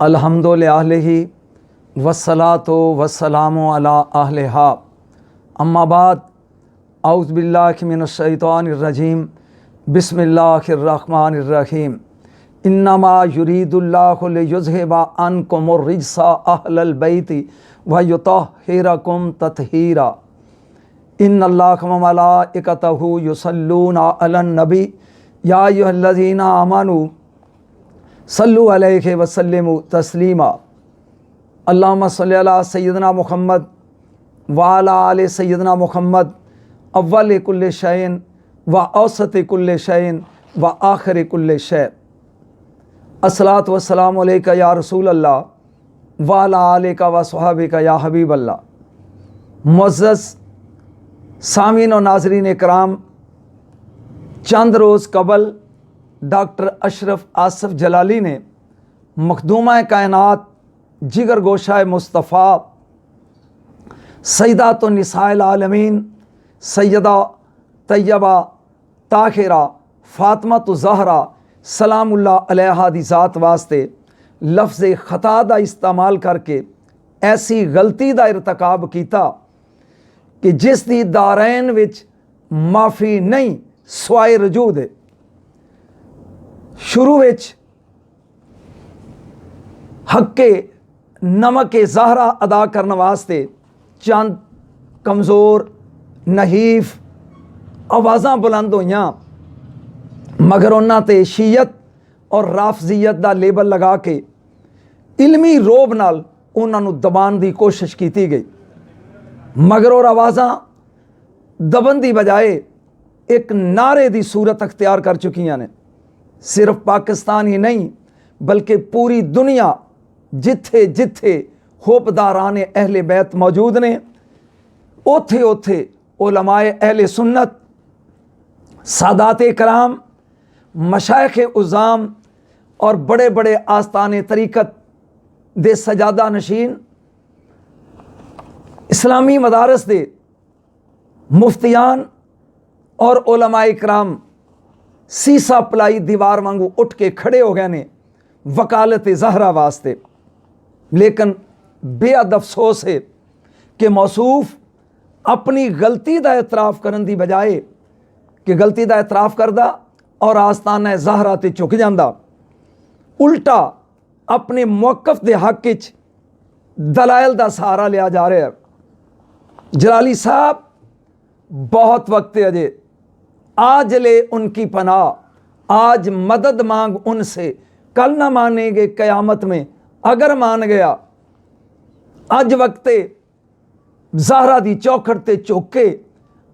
अल्हम्दुलिल्लाहि वस्सलातु वस्सलामु अला अहलिहा अम्मा बाद औज़ु बिल्लाहि मिनश शैतानिर रजीम बिस्मिल्लाहिर रहमानिर रहीम इन्नमा युरीदुल्लाहु लियुज़हिबा अन्कुमुर रिज्सा अहलल बैति व युतहिरकुम तत्हीरा इन्नल्लाह व मलाइकतहु युसल्लूना अलन नबी या अय्युहल्लज़ीना आमनू सल्लु अलैहि व सल्लिमु तस्लीमा अल्लाहुम्मा सल्लि अला सय्यिदना मुहम्मद व अला आलि सय्यिदना मुहम्मद अव्वल कुल्लि शैइन व औसत कुल्लि शैइन व आखिर कुल्लि शै। अस्सलातु वस्सलामु अलैका या रसूल अल्लाह व अला आलिका व सहाबिका या हबीब अल्लाह। मुअज़्ज़ज़ सामीन और नाज़रीन इकराम, चंद रोज़ कबल डॉक्टर अशरफ आसिफ जलाली ने मखदूमा कायनात जिगर गोशाए मुस्तफ़ा सैयदातुन निसाइल आलमीन सैयदा तैयबा ताहिरा फ़ातिमा ज़हरा सलामुल्लाह अलैहा दी ज़ात वास्ते लफ्ज़ ख़ता दा इस्तेमाल करके ऐसी गलती दा इरतकाब कीता कि जिस दी दारैन विच माफ़ी नहीं स्वाए रजूद है। शुरू विच हक्के नमक ज़हरा अदा करने वास्ते चंद कमज़ोर नहीफ आवाज़ां बुलंद होईयां, मगर उन्हां ते शीयत और राफजियत दा लेबल लगा के इल्मी रोब नाल उन्हां नूं दबाण दी कोशिश की गई, मगर और आवाज़ां दबन दी बजाए एक नारे दी सूरत अख्तियार कर चुकियां ने। सिर्फ पाकिस्तान ही नहीं बल्कि पूरी दुनिया जिथे जिथे होपदाराने अहले बैत मौजूद ने, ओथे ओथे उलमाए अहले सुन्नत, सादाते कराम, मशाइख उज़ाम और बड़े बड़े आस्ताने तरीक़त दे सजादा नशीन, इस्लामी मदारस दे मुफ्तियान और उलमाए कराम सीसा पलाई दीवार वांगू उठ के खड़े हो गए ने वकालत ज़हरा वास्ते। लेकिन बेहद अफसोस है कि मौसूफ अपनी गलती का एतराफ़ करने की बजाय कि गलती का एतराफ़ करदा और आस्ताना ज़हरा ते झुक जांदा, उल्टा अपने मौक़िफ़ दे हक़ विच दलाइल का सहारा लिया जा रहा है। जलाली साहब बहुत वक्त है अजे, आज ले उनकी पनाह, आज मदद मांग उनसे, कल ना मानेंगे क़यामत में, अगर मान गया अज वक्ते ज़हरा दी चौखट ते झुक के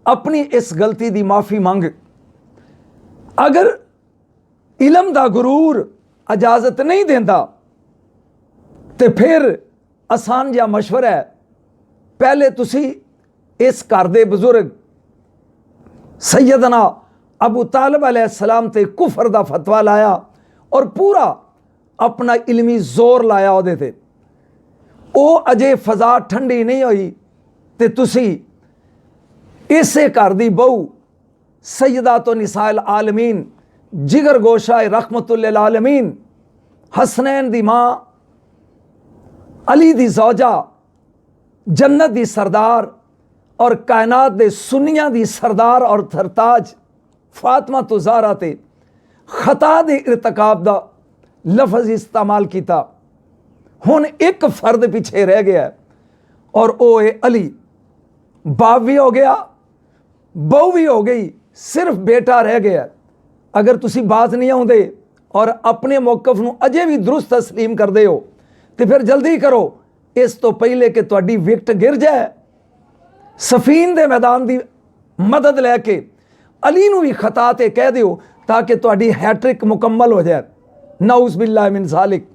अपनी इस गलती दी माफ़ी मंग। अगर इलम दा गुरूर इजाज़त नहीं देंदा तो फिर आसान जिहा मशवरा है, पहले तुसी इस घर दे बुजुर्ग सैयदना अबू तालिब अलैहिस्सलाम ते कुफर दा फतवा लाया और पूरा अपना इल्मी जोर लाया उहदे ते। ओ अजे फजा ठंडी नहीं हुई ते तुसी इसे घर दी बहू सैयदातुन निसाइल आलमीन जिगर गोशाए रहमतुल लिल आलमीन हसनैन दी मां, अली दी ज़ौजा, जन्नत दी सरदार और कायनात दे सुन्नियां दी सरदार और सरताज फ़ातिमा ज़हरा ते ख़ता दे इर्तकाब दा लफ्ज़ इस्तेमाल किया। हुण एक फ़र्द पिछे रह गया है और वो है अली। बाप भी हो गया, बहू भी हो गई, सिर्फ बेटा रह गया। अगर तुसी बात नहीं आउंदे और अपने मौक़िफ़ नूं अजे भी दुरुस्त तस्लीम करदे हो तो फिर जल्दी करो, इस तो पहले कि तुहाडी विकट गिर जाए। सफीन दे मैदान की मदद लैके अली नूं भी खता ते कह दिओ ताकि तुहाडी हैट्रिक मुकम्मल हो जाए। नऊज़ बिल्लाहि मिन ज़ालिक।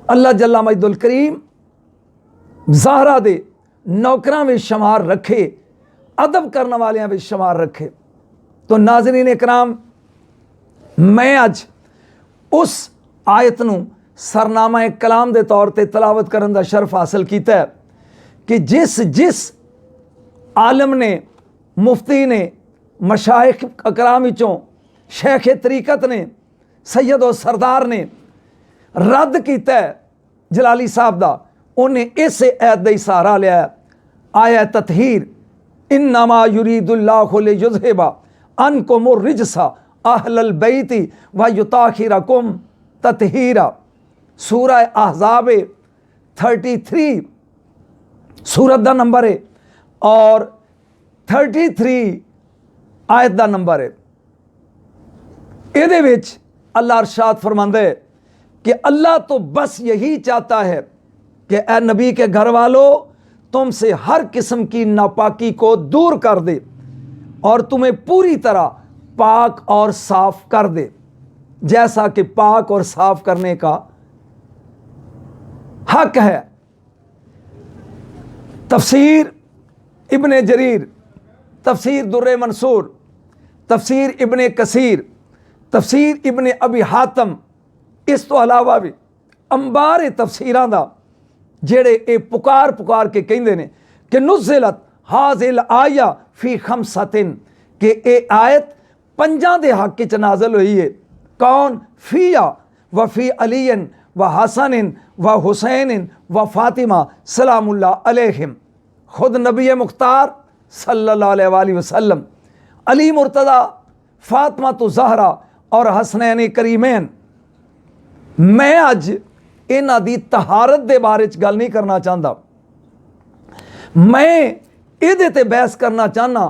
अल्लाह जल्ला मजदुल करीम ज़हरा दे नौकरां में शुमार रखे, अदब करने वालियां में शुमार रखे। तो नाज़रीन इकराम, मैं अज उस आयत नूं सरनामा कलाम के तौर पर तलावत करने का शर्फ हासिल किया है कि जिस जिस आलम ने, मुफ्ती ने, मशाइख अकराम विचों शेख तरीक़त ने, सैयद और सरदार ने रद्द किया जलाली साहब का, उन्हें इस ऐत का ही सहारा लिया। आया ततहीर, इन्नमा युरीदुल्लाहु लियुज़हिबा अन्कुमुर रिजसा अहलल बैति व युताहिरकुम ततहीरा। सूरह अहज़ाब 33 सूरत का नंबर है और 33 आयत का नंबर है। ये अल्लाह अरशाद फरमांदा है कि अल्लाह तो बस यही चाहता है कि ए नबी के घर वालों, तुमसे हर किस्म की नापाकी को दूर कर दे और तुम्हें पूरी तरह पाक और साफ कर दे, जैसा कि पाक और साफ करने का हक है। तफसीर इब्ने जरीर, तफसीर दुर्रे मंसूर, तफसीर इब्ने कसीर, तफसीर इब्ने अबी हातम, इस तो अलावा भी अंबार तफसीरां दा जेड़े ए पुकार पुकार के कहंदे ने कि नुज़िलत हाज़िल आया फी खमसतिन, कि ए आयत पंजां दे हक च नाज़िल हुई है। कौन? फिया व फी अलीन व हसन व हुसैन व फातिमा सलामुल्लाह अलैहिम। खुद नबी मुख्तार सल्लल्लाहु अलैहि वसल्लम, अली मुर्तज़ा, फातिमा तो ज़हरा और हसनैन करीमैन। मैं अज इन्हां दी तहारत दे बारे च गल नहीं करना चाहता, मैं इहदे ते बहस करना चाहना।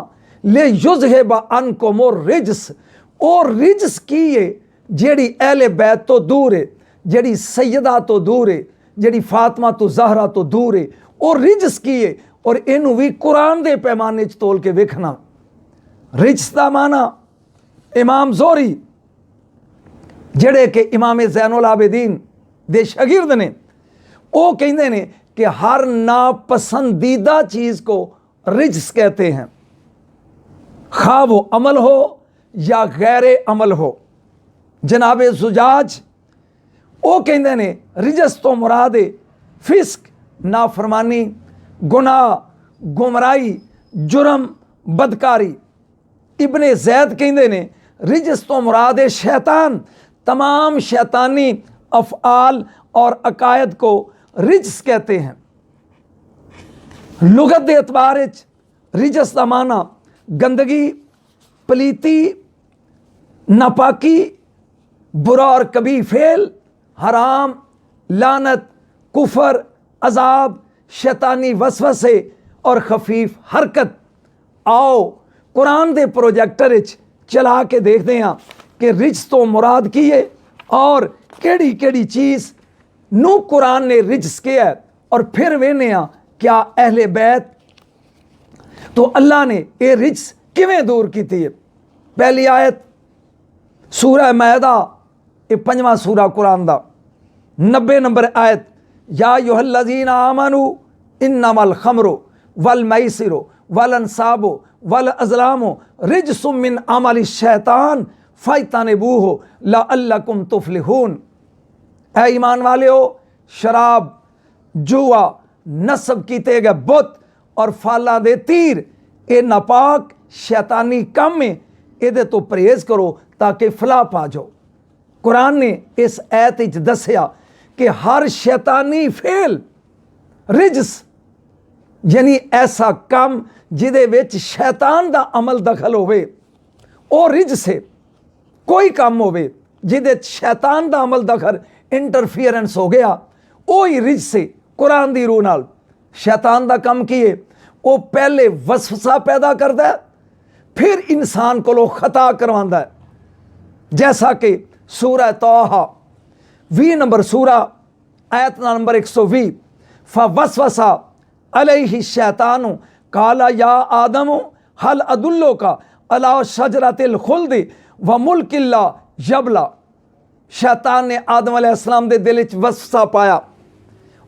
ले युज़हिबा अन्कुमुर रिजस, और रिजस की है जेड़ी अहले बैत तो दूर है, जेड़ी सैयदा तो दूर है, जेड़ी फातिमा तो ज़हरा तो दूर है, और रिजस की है। और इनू भी कुरान दे पैमाने च तोल के वेखना। रिजस दा माना इमाम ज़ोहरी जेड़े कि इमाम ज़ैनुल आबिदीन दे शागिर्द ने, वो कहते हैं कि हर नापसंदीदा चीज़ को रिजस कहते हैं, खा वो अमल हो या गैर अमल हो। जनाब जुजाज वो कहते हैं रिजस तो मुराद फिस्क, नाफरमानी, गुनाह, गुमराही, जुर्म, बदकारी। इब्ने जैद कहते हैं रिजस तो मुराद शैतान, तमाम शैतानी अफ़आल और अकायद को रिजस कहते हैं। लुगत के एतबार रिजस का माना गंदगी, पलीती, नापाकी, बुरा और कभी फेल, हराम, लानत, कुफर, अजाब, शैतानी वसवसे और खफीफ हरकत। आओ कुरान दे प्रोजेक्टर चला के देखते हैं कि रिजस तो मुराद की है और केड़ी केड़ी चीज़ नू कुरान ने रिजस किया है। और फिर वेने क्या अहले बैत तो अल्लाह ने ये रिजस किवें दूर की थी। पहली आयत सूरह मैदा, ये 5वां सूरा कुरान दा 90 नंबर आयत, या अय्युहल्लज़ीना आमनू इन्नमल खमरु वल मैसिरु वल अंसाबु वल अज़लामु रिजसुम मिन अमलि शैतान फ़ज्तनिबूहु लअल्लकुम तुफ़्लिहून। ऐ ईमान वाले हो, शराब, जुआ, नस्ब कीते गए बुत और फाला दे तीर, ये नापाक शैतानी कम है, ये तो परहेज करो ताकि फलाह पा जाओ। कुरान ने इस ऐत विच दस्या कि हर शैतानी फेल रिजस, यानी ऐसा काम जिदे विच शैतान दा अमल दखल होवे ओ रिजस है। कोई काम होवे जिदे शैतान दा अमल दखल इंटरफीयरेंस हो गया, ओ ही रिजस है। कुरान दी रूह नाल शैतान दा काम की है, वो पहले वसवसा पैदा करता है, फिर इंसान को खता करवांदा है। जैसा कि सूरह तौहा 20 नंबर सूरा आयत नंबर 120, फवस्वसा अलैहि शैतानु काला या आदमु हल अदुल्लो का अला शजरतिल खुल्द व मुल्किल्ला यबला। शैतान ने आदम अलैहिस्सलाम दे दिल च वसवसा पाया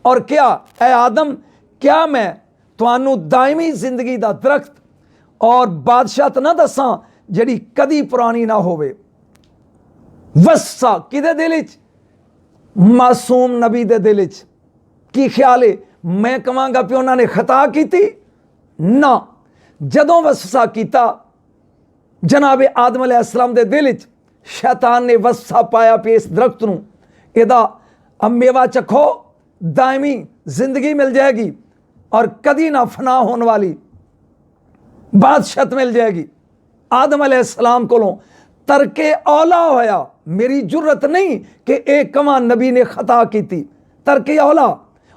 और क्या, ए आदम, क्या मैं तुहानू दायमी जिंदगी दा दरख्त और बादशाहत ना दसां जड़ी कदी पुरानी ना होवे। वसवसा किदे दिल च? मासूम नबी दे दिल च। की ख्याल है मैं कहांगा कि उन्होंने खता की ना, जदों वसवसा किया जनाबे आदम अलैहिस्सलाम दे दिल च, शैतान ने वसवसा पाया कि इस दरख्त नूं इहदा अब मेवा चखो, दायमी जिंदगी मिल जाएगी और कदी ना फना होने वाली बादशाहत मिल जाएगी। आदम अलैहिस्सलाम कोलों तरके औला होया, मेरी जुर्रत नहीं कि एक कमा नबी ने खता की थी, तरके औला,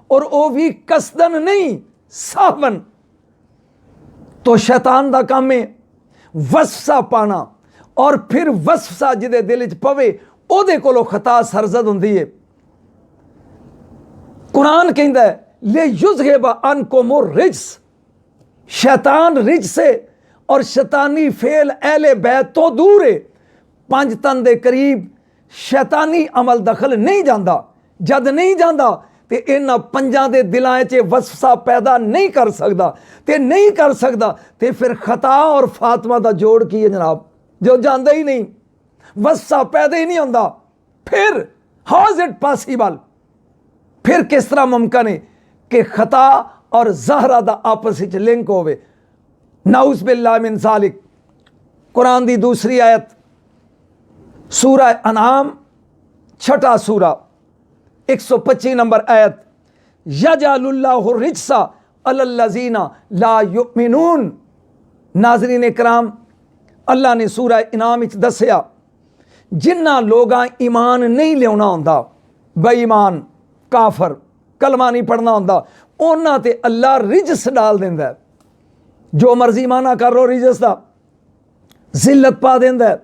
और वो भी कसदन नहीं साहबन। तो शैतान दा काम है वसवसा पाना, और फिर वसवसा जिदे दिल च पवे ओदे कोलों खता सरजद हुंदी है। कुरान कहता है ले युज़हिबा अनकुम रिज्स, शैतान रिज से और शैतानी फेल अहले बैत तो दूर है। 5 तन दे करीब शैतानी अमल दखल नहीं जाता, जद नहीं जाता तो इन्हां 5 दे दिलां च वसवसा पैदा नहीं कर सकता, ते नहीं कर सकता तो फिर खता और फातिमा का जोड़ की है जनाब, जो जाता ही नहीं, वसवसा पैदा ही नहीं होता। फिर हाउ इज इट पॉसिबल, फिर किस तरह मुमकिन है कि खता और ज़हरा दा आपस में लिंक होवे। नाउज़ बिल्लाह मिन ज़ालिक। कुरान दी दूसरी आयत सूरा अनाम 6 सूरा 125 नंबर आयत, यजअलुल्लाहु रिज्सा अलल्लज़ीना ला युमिनून। नाज़रीन इकराम, अल्लाह ने सूरा इनाम विच दस्या जिन्हां लोगां ईमान नहीं लियाउणा हुंदा, बेईमान काफर कलमा नहीं पढ़ना होंदा, उन्हां ते अल्लाह रिजस डाल देंदा है। जो मर्जी माना कर लो रिजस दा, जिल्लत पा देंदा है,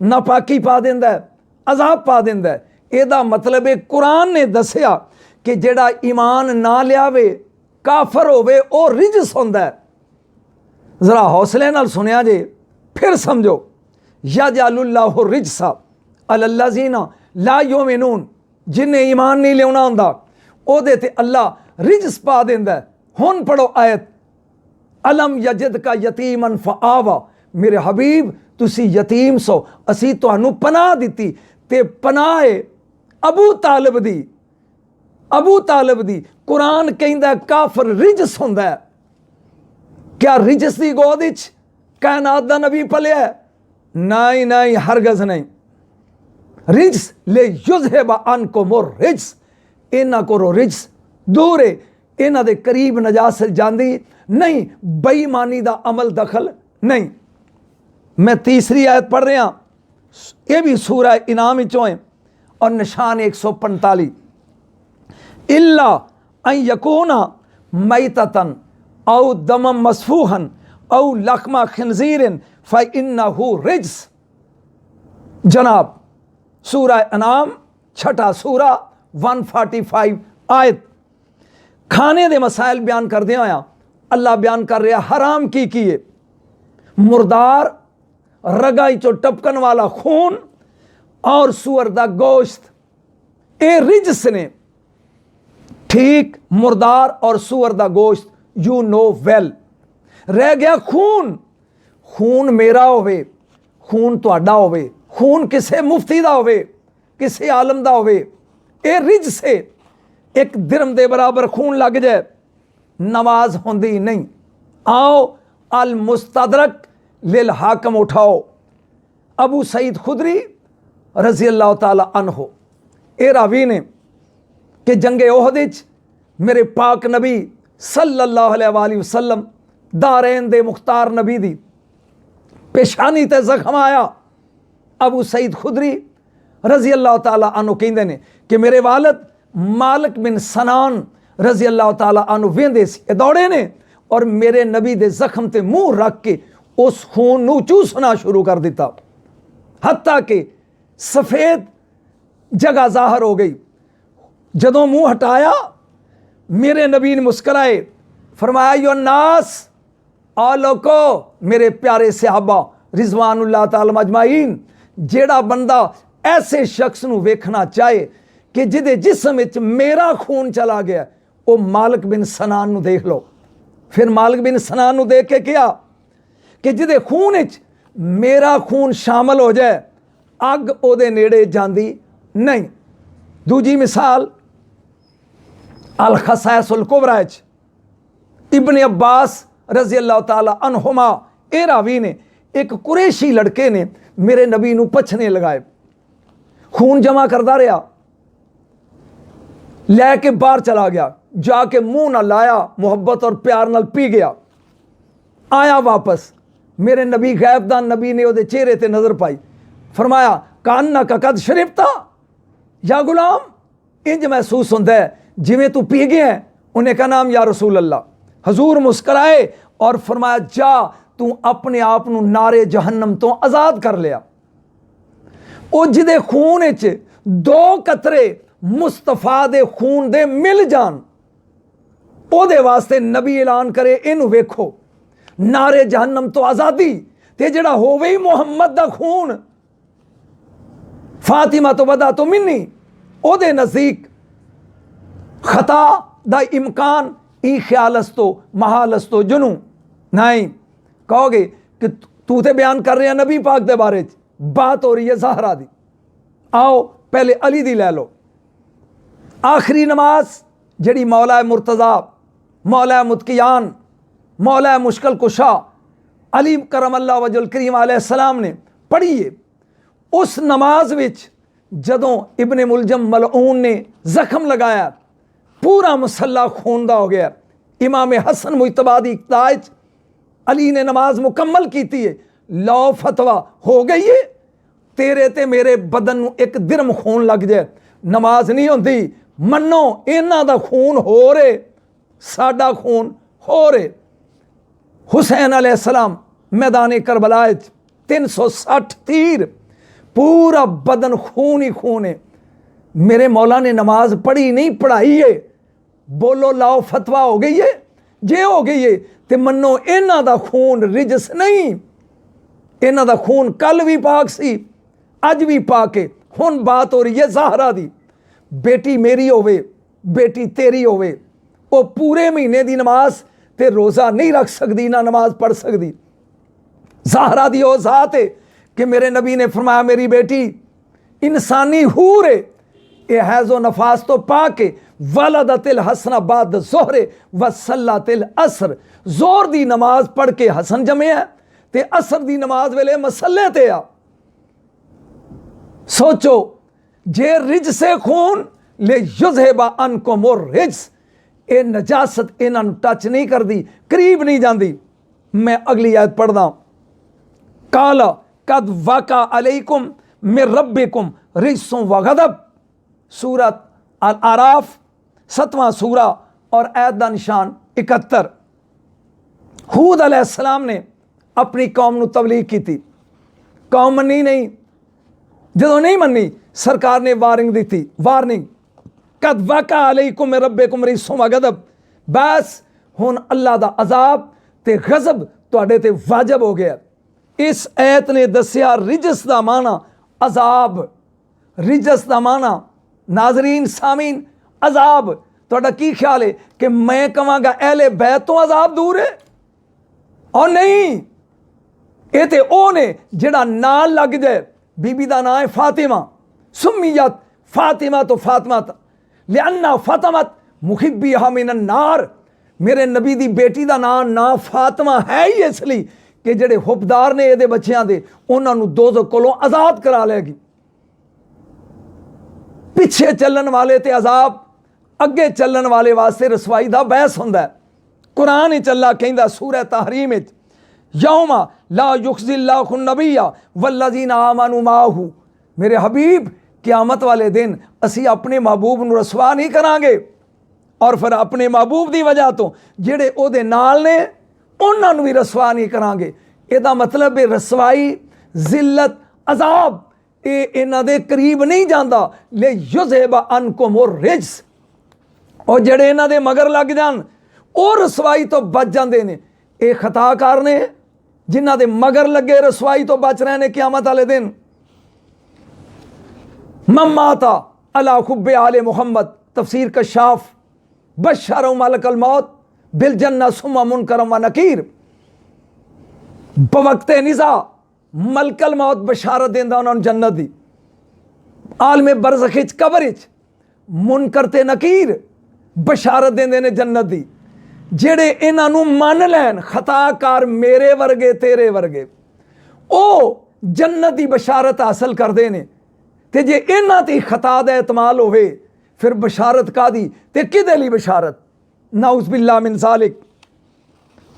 नापाकी पा देंदा है, अजाब पा देंदा है। एदा मतलब है कुरान ने दस्या कि जेड़ा ईमान ना लियावे काफर होवे ओ रिजस होंदा है। जरा हौसले नाल सुनिया जे, फिर समझो, यजअलुल्लाहु रिज्सा अलल्लज़ीना ला युमिनून, जिन्हें ईमान नहीं लियाउणा हुंदा ओदे ते अल्लाह रिजस पा देंदा है। हुण पढ़ो आयत, अलम यजद का यतीमन फआवा, मेरे हबीब तुसी यतीम सो, असी तुहानू पनाह दिती, ते पनाह अबू तालिब दी, अबू तालिब दी। कुरान कहंदा काफर रिजस हुंदा है। क्या रिजस दी गोद विच कायनात दा नबी पलिया है? नहीं नहीं, हरगज नहीं। रिज्स ले युज़हिबा अनकुम रिज्स, इन्हां कोलों रिज्स दूर है, इन्हां दे करीब नजासत जांदी नहीं, बेईमानी दा अमल दखल नहीं। मैं तीसरी आयत पढ़ रहा, यह भी सूरा इनाम विचों है और निशान 145, इल्ला अन यकूना मैततन औ दमम मसफूहन औ लखमा खिंजीरिन फ़इन्नहु रिज्स। जनाब सूरा अनाम 6 सूरा 145 आयत। खाने दे मसाइल बयान करदे होया अल्लाह बयान कर रहा हराम की किए, मुर्दार रगाई चो टपकन वाला खून और सुअर दा गोश्त, ए रिज्स ने। ठीक, मुर्दार और सुअर दा गोश्त यू नो वेल। रह गया खून, खून मेरा होवे, खून तुहाडा होवे, खून किसे मुफ्ती दा होवे, किसे आलम दा होवे, ए रिज्स से एक दिरम दे बराबर खून लग जाए नमाज होंदी नहीं। आओ अल मुस्तदरक लिल हाकम उठाओ, अबू सईद खुदरी रजी अल्लाह ताला अन्हो, ए रावी ने कि जंगे ओहद विच मेरे पाक नबी सल्लल्लाहु अलैहि वसल्लम दारैन दे मुख्तार नबी दी पेशानी ते जख्म आया। अबू सईद खुदरी रजी अल्लाह ताला अन्हो कहंदे ने कि मेरे वालिद मालिक बिन सनान रजी अल्लाह ताला अन्हु वेंदे सी, दौड़े ने और मेरे नबी दे जख्म ते मुंह रख के उस खून नू चूसना शुरू कर दिता, हत्ता कि सफ़ेद जगह जाहिर हो गई। जदों मुंह हटाया मेरे नबी ने मुस्कराए, फरमाया यो नास, आ लोको मेरे प्यारे सहाबा रिजवानुल्लाह ताला अजमाइन, जेड़ा बंदा ऐसे शख्स नू वेखना चाहे कि जिदे जिस्म विच मेरा खून चला गया, वो मालिक बिन सनान नू देख लो। फिर मालिक बिन सनान नू देख के क्या कि जिदे खून विच मेरा खून शामिल हो जाए, अग ओदे नेड़े जांदी नहीं। दूजी मिसाल अल खसाइसुल कुबरा इब्ने अब्बास रजी अल्लाह ताला अन्हुमा, ए रावी ने एक कुरैशी लड़के ने मेरे नबी नू पछने लगाए, खून जमा करता रहा, लैके बाहर चला गया, जाके मुंह ना लाया, मुहब्बत और प्यार नाल पी गया। आया वापस, मेरे नबी गैबदान नबी ने ਉਹਦੇ चेहरे ते नज़र पाई, फरमाया कान्ना का कद शरीबता या गुलाम, इंज महसूस होंदा है जिवें तू पी गया है। उन्हें कहा नाम या रसूल अल्लाह। हजूर मुस्कराए और फरमाया जा तू अपने आप नू नारे जहन्नम तो आज़ाद कर लिया। ਉਹ ਜਿਹਦੇ खून विच 2 कतरे मुस्तफा दे खून दे मिल जान, ਉਹਦੇ वास्ते नबी ऐलान करे इनू वेखो नारे जहन्नम तो आज़ादी, ते जिहड़ा होवे ही मुहम्मद दा खून, फातिमा तो वदा तो मिन्नी, ਉਹਦੇ नज़दीक खता दा इम्कान ई ख्यालस तो महालस तो जुनू नहीं। कहोगे कि तू ते बयान कर रहा नबी पाक दे बारे च, बात हो रही है ज़हरा दी। आओ पहले अली दी ले लो। आखिरी नमाज जड़ी मौला मुर्तज़ा, मौला मुतकियान, मौला मुश्किल कुशा अली करम अल्लाह वजल करीम अलैहिस्सलाम ने पढ़ी है। उस नमाज विच जदों इब्ने मुलजम मलऊन ने जख्म लगाया, पूरा मुसल्ला खून दा हो गया। इमाम हसन मुजतबा दी इक्ताज अली ने नमाज मुकम्मल की है, लो फतवा हो गई है तेरे ते मेरे बदन नू एक दिरम खून लग जाए नमाज नहीं होंदी। मनो इन्हां दा खून हो रहे, साडा खून हो रहे। हुसैन अलैहिस्सलाम मैदान करबला 360 तीर, पूरा बदन खून ही खून है। मेरे मौला ने नमाज पढ़ी नहीं, पढ़ाई है। बोलो लाओ फतवा हो गई है, जे हो गई है तो मनो इन्हां दा खून रिजस नहीं। इन्हां दा खून कल भी पाक सी, अज भी पाक है। हुण बात हो रही है ज़हरा दी। बेटी मेरी होवे, बेटी तेरी होवे, वो पूरे महीने दी नमाज ते रोज़ा नहीं रख सकती, ना नमाज पढ़ सकती। ज़हरा दी वो ज़ात है कि मेरे नबी ने फरमाया मेरी बेटी इंसानी हूर है, ये हैज़ो नफास तो पाक है। वलदतिल हसना बाद ज़ोहरे वसल्लतिल असर, जोर दी नमाज पढ़ के हसन जमे है ते असर दी नमाज वेले मसल्ले ते आ। सोचो जे रिज से खून ले युज़हिबा अनकुम रिज, ये नजासत इन्हां नूं टच नहीं करती, करीब नहीं जाती। मैं अगली आयत पढ़दा, काला कद वाका अलैकुम मिर रब्बिकुम रिजसुम व गज़ब, सूरत अल आराफ 7वां सूरा और आयत दा निशान 71। हूद अलैहिस्सलाम ने अपनी कौम नूं तबलीग की थी, कौम मनी नहीं। जदों नहीं मनी सरकार ने वार्निंग दी थी, वार्निंग कद वाका अलैकुम मिर रब्बिकुम रिजसुम व गज़ब, बस हुण अल्लाह दा अजाब ते गज़ब तुहाडे ते वाजिब हो गया। इस आयत ने दसिया रिजस दा माना अजाब, रिजस दा माना नाजरीन सामीन अजाब। तुहाडा की ख्याल है कि मैं कहांगा अहले बैत तो अजाब दूर है? और नहीं, ये तो वो ने जिहड़ा नाल लग जाए। बीबी दा नाम है फातिमा, सुम्मियत फातिमा तो फातिमा लिअन्ना फतमत मुहिब्बिहा मिनन नार। मेरे नबी दी बेटी दा नाम फातिमा है ही इसलिए कि जिहड़े हुबदार ने ये बच्चों के उन्होंने दोज़ख कोलों आज़ाद करा लेगी। पिछे चलन वाले ते अजाब, अगे चलन वाले वास्ते रसवाई दा बहस हुंदा है। कुरान ही चला कहंदा सूरह तहरीम विच, यौमा ला युखज़िल्लाहु नबिय्या वल्लज़ीना आमनू माहू, मेरे हबीब क़यामत वाले दिन असी अपने महबूब नूं रसवा नहीं करांगे, और फिर अपने महबूब की वजह तो जिहड़े उहदे नाल ने उन्हां नूं भी रसवा नहीं करांगे। इहदा मतलब है रसवाई, जिल्लत, अजाब ये इन्हां दे करीब नहीं जाता। ले युज़हिबा अनकुम रिजस, और जिहड़े इन्हां दे मगर लग जान वो रसवाई तो बच जाते हैं। ये खताकार ने जिन्हां दे मगर लगे रसवाई तो बच रहे हैं क़यामत वाले दिन। मम्माता अला खुब्बे आले मुहम्मद, तफसीर कशाफ, बशर मलकल मौत बिल जन्ना सुम्मा मुनकरम व नकीर। बवक्ते निज़ा मलकल मौत बशारत देंदा उन्होंने जन्नत दी, आलमे बरज़ख विच कबर विच मुनकर ते नकीर बशारत देंदे ने जन्नत दी। जेड़े इन्हां नूं मन लैन खताकार मेरे वर्गे तेरे वर्गे, ओ जन्नत दी बशारत हासिल करदे ने। ते जे इन्हां ते खता दा एतमाल होवे फिर बशारत का दी ते किदे ली बशारत, नाउज़ बिल्लाह मिन ज़ालिक।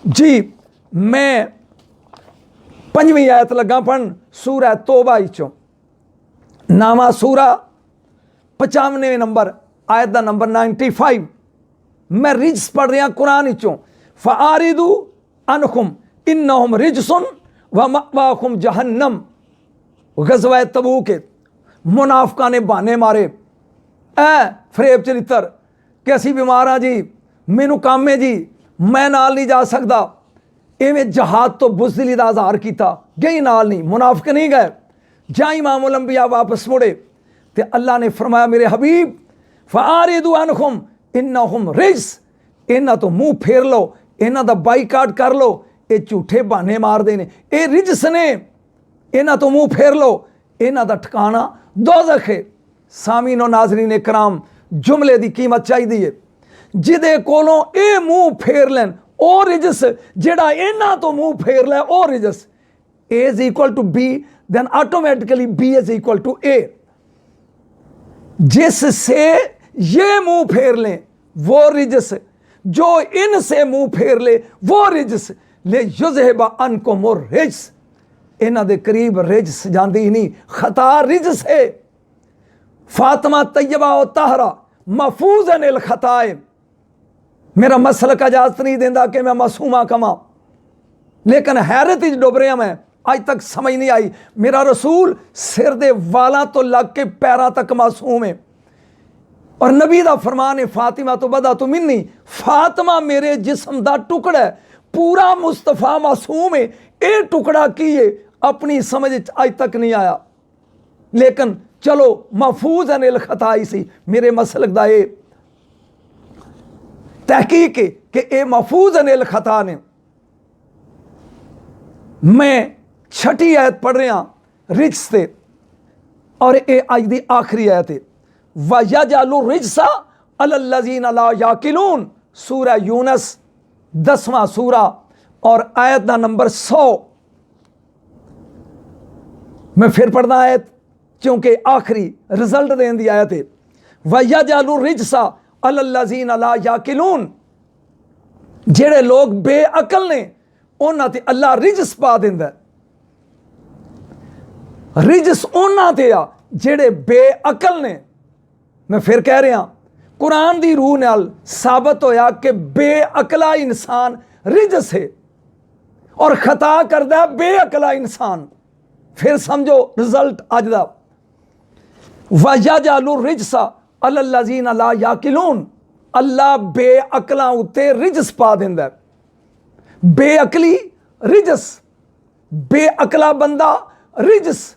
जी मैं 5वीं आयत लगा पढ़न सूरह तौबा चों, नामा सूरा 95 नंबर आयत का नंबर 95। मैं रिज्स पढ़ रहा कुरान चों, फ़आरिदू अनहुम इन्नहुम रिज्सुन व मअवाहुम जहन्नम। गज़वा तबूक के मुनाफिकां ने बहाने मारे, ऐ फरेब चरित्र कि असी बीमार हाँ जी, मैनू काम है जी, मैं नाल नहीं जा सकता। इवें जहाद तो बुज़दिली दा इज़हार किया, गई नाल नहीं, मुनाफिक नहीं गए। जा इमामुल अंबिया वापस मुड़े तो अल्लाह ने फरमाया मेरे हबीब फ़आरिदू अनहुम इन्नहुम रिज्स, इन्हां तो मुँह फेर लो, इन्हां दा बाईकाट कर लो, ये झूठे बहाने मारते हैं, ये रिज्स ने, इन्हां तो मुँह फेर लो, इन्हां दा ठिकाना दोज़ख है। सामीनो नाज़रीन कराम, जुमले की कीमत चाहिए, जिदे कोलों ये मुँह फेर लैन ओ रिजस, जेड़ा इन्हां तो मुँह फेर लै ओ रिजस। A is equal to B, then automatically B is equal to A. जिससे ये मुँह फेर लें वो रिजस, जो इनसे मुँह फेर ले वो रिजस। ले युज़हिबा अनकुम रिजस, इन्हां दे करीब रिजस जांदी ही नहीं, खता रिजस है। फातिमा तैयबा व ताहरा महफूज़न अल खताए। मेरा मसलक इजाज़त नहीं देता कि मैं मासूमा कमा, लेकिन हैरत ही डुब रहा मैं, आज तक समझ नहीं आई। मेरा रसूल सिर दे वालों तो लग के पैरों तक मासूम है, और नबी दा फरमान है फातिमा तो बदा तो मिन्नी, फातिमा मेरे जिस्म दा टुकड़ा है, पूरा मुस्तफ़ा मासूम है। ये टुकड़ा की है अपनी समझ आज तक नहीं आया, लेकिन चलो महफूज अनिल खताई सी। मेरे मसलक दा ये तहकीक है कि ये महफूज अनिल खता ने। मैं 6ठी आयत पढ़ रहा रिज्स ते, और ये अज दी आखिरी आयत है। वयजअलु रिज्सा अलल्लज़ीना ला याकिलून, सूरह यूनस 10वां सूरा और आयत का नंबर 100। मैं फिर पढ़ना आयत क्योंकि आखिरी रिजल्ट देने की आयत है। वयजअलु रिज्सा अलल्लज़ीना ला याकिलून, जेड़े लोग बेअकल ने उन्हां ते अल्लाह रिज्स पा दिंदा है। रिज्स उन्हां ते आ जेड़े बेअकल ने। मैं फिर कह रहा कुरान की रूह नाल साबित होया कि बेअकला इंसान रिज्स है और खता करदा बेअकला इंसान। फिर समझो रिजल्ट अज दा। वयजअलु रिज्सा अलल्लज़ीना ला याकिलून, अल्लाह बेअकलां उत्ते रिज्स पा दिंदा है। बेअकली रिज्स, बेअकला बंदा रिज्स।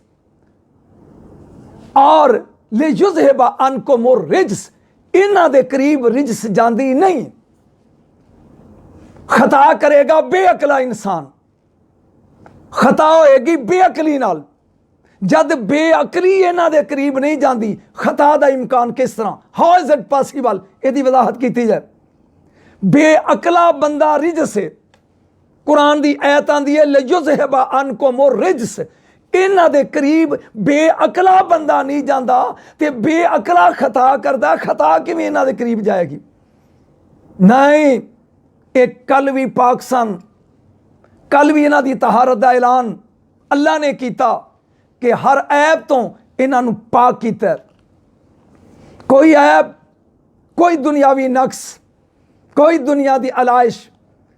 और ले युज़हिबा अनकुम रिज्स, इन्हां दे करीब रिज्स जांदी नहीं। खता करेगा बेअकला इंसान, खता होएगी बेअकली नाल। जद बेअकली इन्हां दे करीब नहीं जाती, खता दा इम्कान किस तरह, हाउ इज इट पॉसिबल, इसकी वजाहत की जाए। बेअकला बंदा रिज्स है। कुरान की आयत आंदी है लयुज़हिबा अनकुम रिज्स, इन्हां दे करीब बेअकला बंदा नहीं जाता, ते बेअकला खता करता, खता किवें इन्हां दे करीब जाएगी। नहीं, एक कल भी पाक सन, कल भी इन्हां दी तहारत दा ऐलान अल्लाह ने किया कि हर ऐब तो इन्हां नूं पाक कीता। कोई ऐब, कोई दुनियावी नक्स, कोई दुनिया की अलाइश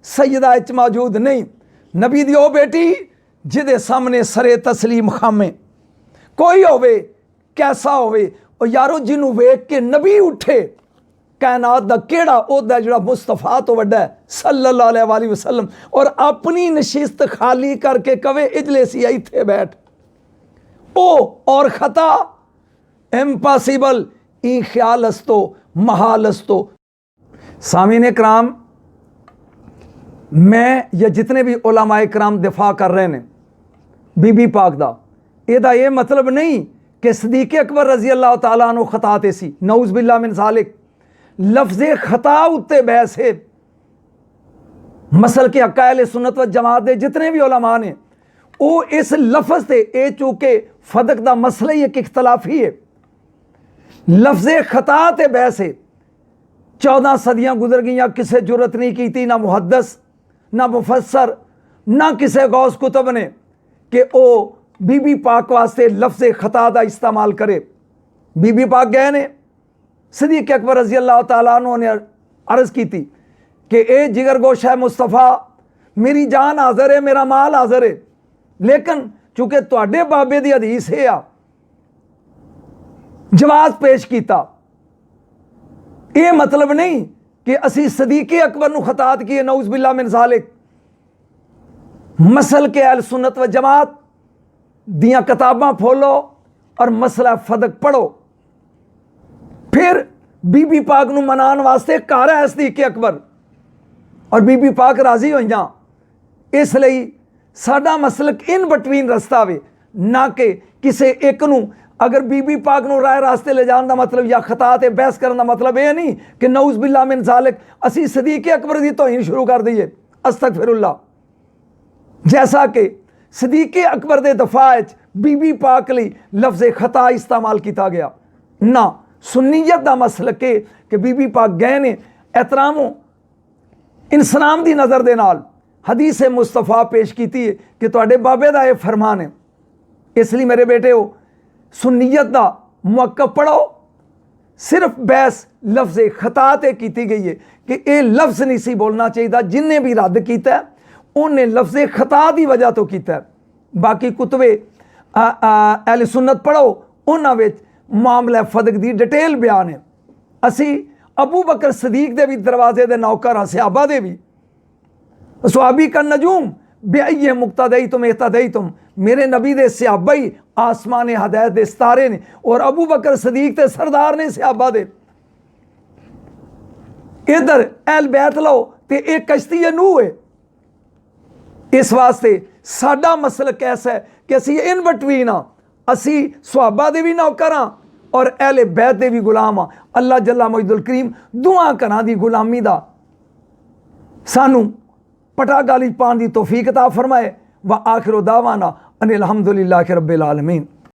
सैयदा इच मौजूद नहीं। नबी दी ओ बेटी जिदे सामने सरे तस्लीम खामे, कोई होवे कैसा होवे, और यारो जिन्हों वेख के नबी उठे, कायनात दा केड़ा ओहदा जिहड़ा मुस्तफा तो वड्डा है सल्लल्लाहु अलैहि वसल्लम, और अपनी नशिस्त खाली करके कवे इजलेसी इत्थे बैठ, ओ और खता इम्पॉसिबल, ई ख्यालस्तो महालस्तो। सामीन कराम, मैं या जितने भी उलमाए कराम दिफा कर रहे हैं बीबी पाक दा, एदा ये मतलब नहीं कि सदीक अकबर रजी अल्लाह तआला अन्हु खता ते सी, नऊज़ बिल्लाह मिन ज़ालिक। लफ्ज़े खता उत्ते बहस है। मसल के अकायल सुन्नत व जमात दे जितने भी उलमा ने, वो इस लफ्ज़ से ए चूँकि फदक दा मसला ही एक इख्तलाफी है, लफ्ज़ खता ते बहस है 14 सदियां गुजर गई, किसे जुरत नहीं की थी, ना मुहद्दस ना मुफस्सर ना किसे गौस कुतब ने कि ओ बीबी पाक वास्ते लफ्ज़ खता का इस्तेमाल करे। बीबी पाक गए ने सिद्दीक़ अकबर रज़ी अल्लाह तआला अन्हु ने अर्ज़ की थी कि ए जिगर गोशा मुस्तफ़ा, मेरी जान हाज़र है, मेरा माल हाज़र है, लेकिन चूँकि तुहाडे बाबे दी हदीस है आ जवाब पेश किया। ये मतलब नहीं कि असी सदीक़ अकबर नूं खतात किए, नऊज़ बिल्लाह मिन ज़ालिक। मसल के अहल सुन्नत व जमात दियाँ किताबां खोलो और मसला फदक पढ़ो, फिर बीबी पाक नूं मनान वास्ते घर है सदीक़ अकबर और बीबी पाक राजी होईयां। इसलिए साडा मसलक इन बिटवीन रस्ता वे, ना कि किसे एक नूं अगर बीबी पाक नूं राह रास्ते ले जाने का मतलब या खता ते बहस करने का मतलब यह नहीं कि नऊज़ बिल्लाह मिन ज़ालिक असी सदीक़ अकबर की तौहीन शुरू कर दईए, अस्तगफिरुल्लाह। जैसा कि सदीक़ अकबर के दफा बीबी पाक लई लफ्ज़ खता इस्तेमाल किया गया। ना सुन्नीयत का मसलक है कि बीबी पाक गए ने एहतरामो इंसलाम की नज़र दे नाल हदीस मुस्तफ़ा पेश की है कि तुहाडे बाबे का यह फरमान है। इसलिए मेरे बेटे हो सुन्नीयत का मुअक्कब पढ़ो, सिर्फ बहस लफ्ज़ खता ते की गई है कि यह लफ्ज़ नहीं सी बोलना चाहिए। जिन्हें भी रद्द किया उन्हें लफ्ज़ खता की वजह तो किया। बाकी कुतबे अहले सुन्नत पढ़ो, उन्होंने मामला फदक की डिटेल बयान है। असी अबू बकर सदीक दे भी दरवाजे दे नौकर हाँ, सहाबा दे भी। सहाबी का नजूम बेअय्य मुक्तदई तुम एहतदई तुम, मेरे नबी दे सहाबा ही आसमान हदायत दे सितारे ने और अबू बकर सदीक ते सरदार ने सहाबा दे। इधर अहल बैत लो ते एक कश्ती नूह है। इस वास्ते साडा मसलक ऐसा है कि असी इन बिटवीन हाँ, असी सहाबा दे भी नौकर हाँ और अहले बैत दे भी गुलाम हाँ। अल्लाह जल्ला मजदुल करीम दुआ घरां दी गुलामी दा सानू पटा गाली पान दी तौफीक अता फरमाए। व आखिर दावाना अनिल हम्दुलिल्लाहि रब्बिल आलमीन।